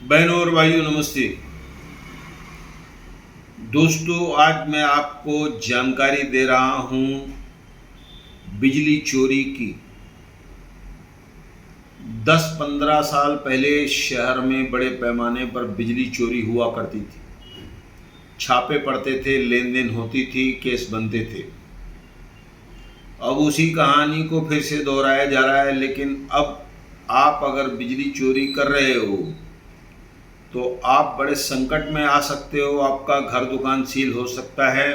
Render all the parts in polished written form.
बहनों और भाइयों नमस्ते। दोस्तों, आज मैं आपको जानकारी दे रहा हूं बिजली चोरी की। 10-15 साल पहले शहर में बड़े पैमाने पर बिजली चोरी हुआ करती थी। छापे पड़ते थे, लेन देन होती थी, केस बनते थे। अब उसी कहानी को फिर से दोहराया जा रहा है, लेकिन अब आप अगर बिजली चोरी कर रहे हो तो आप बड़े संकट में आ सकते हो। आपका घर दुकान सील हो सकता है।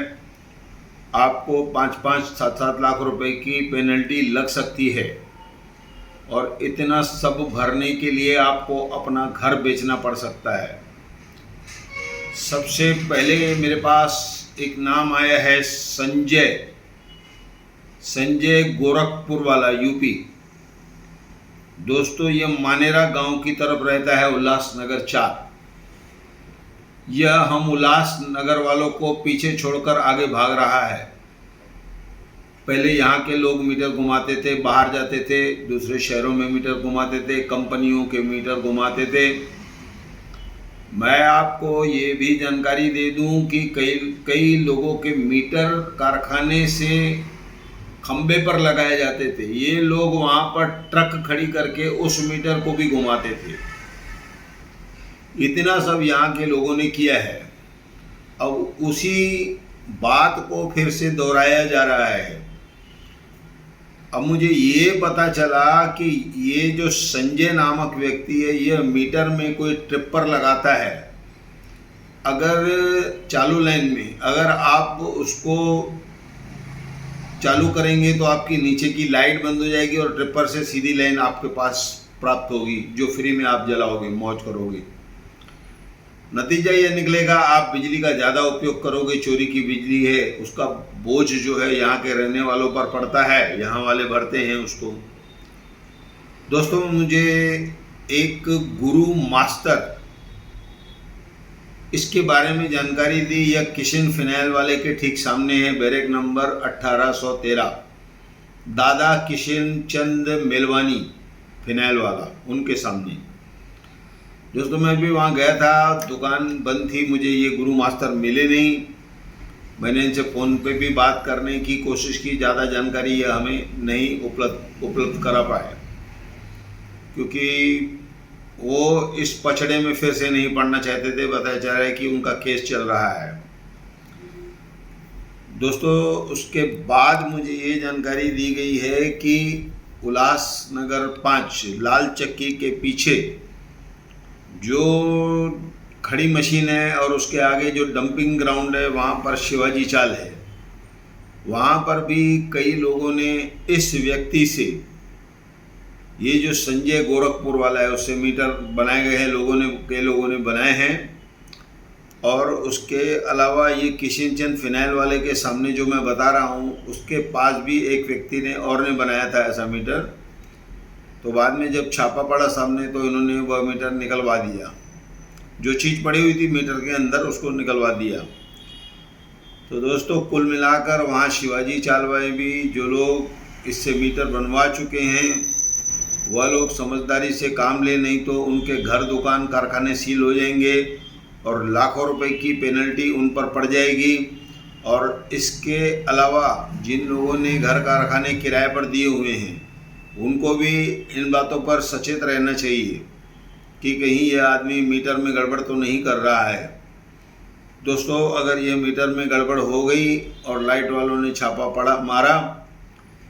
आपको 5-5, 7-7 लाख रुपए की पेनल्टी लग सकती है और इतना सब भरने के लिए आपको अपना घर बेचना पड़ सकता है। सबसे पहले मेरे पास एक नाम आया है संजय गोरखपुर वाला, यूपी। दोस्तों, ये मानेरा गांव की तरफ रहता है, उल्लासनगर 4। यह हम उल्लासनगर वालों को पीछे छोड़कर आगे भाग रहा है। पहले यहाँ के लोग मीटर घुमाते थे, बाहर जाते थे, दूसरे शहरों में मीटर घुमाते थे, कंपनियों के मीटर घुमाते थे। मैं आपको ये भी जानकारी दे दूं कि कई लोगों के मीटर कारखाने से खंबे पर लगाए जाते थे। ये लोग वहाँ पर ट्रक खड़ी करके उस मीटर को भी घुमाते थे। इतना सब यहाँ के लोगों ने किया है। अब उसी बात को फिर से दोहराया जा रहा है। अब मुझे ये पता चला कि ये जो संजय नामक व्यक्ति है, ये मीटर में कोई ट्रिपर लगाता है। अगर चालू लाइन में अगर आप उसको चालू करेंगे तो आपकी नीचे की लाइट बंद हो जाएगी और ट्रिपर से सीधी लाइन आपके पास प्राप्त होगी, जो फ्री में आप जलाओगे, मौज करोगे। नतीजा यह निकलेगा, आप बिजली का ज़्यादा उपयोग करोगे। चोरी की बिजली है, उसका बोझ जो है यहाँ के रहने वालों पर पड़ता है, यहाँ वाले भरते हैं उसको। दोस्तों, मुझे एक गुरु मास्टर इसके बारे में जानकारी दी। यह किशन फिनाइल वाले के ठीक सामने है, बैरक नंबर 1813। दादा किशन चंद मेलवानी फिनाइल वाला, उनके सामने। दोस्तों, मैं भी वहाँ गया था, दुकान बंद थी, मुझे ये गुरु मास्टर मिले नहीं। मैंने इनसे फ़ोन पे भी बात करने की कोशिश की, ज़्यादा जानकारी ये हमें नहीं उपलब्ध करा पाए, क्योंकि वो इस पछड़े में फिर से नहीं पड़ना चाहते थे। बताया जा रहा है कि उनका केस चल रहा है। दोस्तों, उसके बाद मुझे ये जानकारी दी गई है कि उल्लासनगर 5 लाल चक्की के पीछे जो खड़ी मशीन है और उसके आगे जो डंपिंग ग्राउंड है, वहाँ पर शिवाजी चाल है। वहाँ पर भी कई लोगों ने इस व्यक्ति से, ये जो संजय गोरखपुर वाला है, उससे मीटर बनाए गए हैं, कई लोगों ने बनाए हैं। और उसके अलावा ये किशन चंद फिनाइल वाले के सामने जो मैं बता रहा हूँ, उसके पास भी एक व्यक्ति ने बनाया था ऐसा मीटर। तो बाद में जब छापा पड़ा सामने, तो इन्होंने वह मीटर निकलवा दिया। जो चीज़ पड़ी हुई थी मीटर के अंदर, उसको निकलवा दिया। तो दोस्तों, कुल मिलाकर वहाँ शिवाजी चाल में भी जो लोग इससे मीटर बनवा चुके हैं, वह लोग समझदारी से काम ले, नहीं तो उनके घर दुकान कारखाने सील हो जाएंगे और लाखों रुपए की पेनल्टी उन पर पड़ जाएगी। और इसके अलावा जिन लोगों ने घर कारखाने किराए पर दिए हुए हैं, उनको भी इन बातों पर सचेत रहना चाहिए कि कहीं यह आदमी मीटर में गड़बड़ तो नहीं कर रहा है। दोस्तों, अगर ये मीटर में गड़बड़ हो गई और लाइट वालों ने छापा मारा,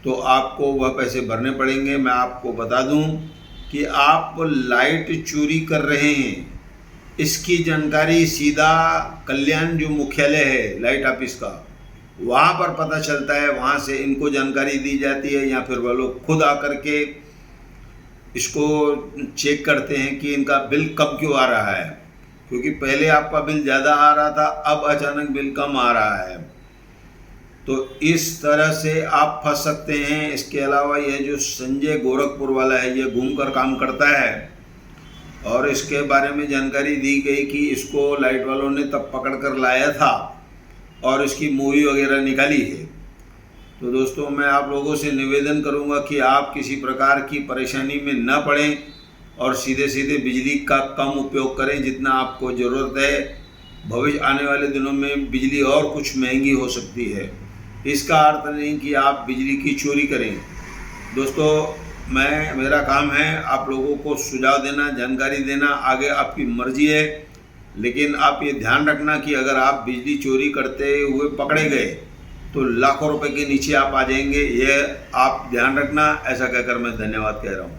तो आपको वह पैसे भरने पड़ेंगे। मैं आपको बता दूं कि आप लाइट चोरी कर रहे हैं, इसकी जानकारी सीधा कल्याण जो मुख्यालय है लाइट ऑफिस का, वहाँ पर पता चलता है। वहाँ से इनको जानकारी दी जाती है, या फिर वह लोग खुद आकर के इसको चेक करते हैं कि इनका बिल कब क्यों आ रहा है। क्योंकि पहले आपका बिल ज़्यादा आ रहा था, अब अचानक बिल कम आ रहा है। तो इस तरह से आप फंस सकते हैं। इसके अलावा यह जो संजय गोरखपुर वाला है, यह घूमकर काम करता है, और इसके बारे में जानकारी दी गई कि इसको लाइट वालों ने तब पकड़ कर लाया था और इसकी मूवी वगैरह निकाली है। तो दोस्तों, मैं आप लोगों से निवेदन करूंगा कि आप किसी प्रकार की परेशानी में न पड़ें और सीधे सीधे बिजली का कम उपयोग करें जितना आपको ज़रूरत है। भविष्य आने वाले दिनों में बिजली और कुछ महंगी हो सकती है। इसका अर्थ नहीं कि आप बिजली की चोरी करें। दोस्तों, मेरा काम है आप लोगों को सुझाव देना, जानकारी देना, आगे आपकी मर्जी है। लेकिन आप ये ध्यान रखना कि अगर आप बिजली चोरी करते हुए पकड़े गए तो लाखों रुपए के नीचे आप आ जाएंगे। यह आप ध्यान रखना। ऐसा कहकर मैं धन्यवाद कह रहा हूँ।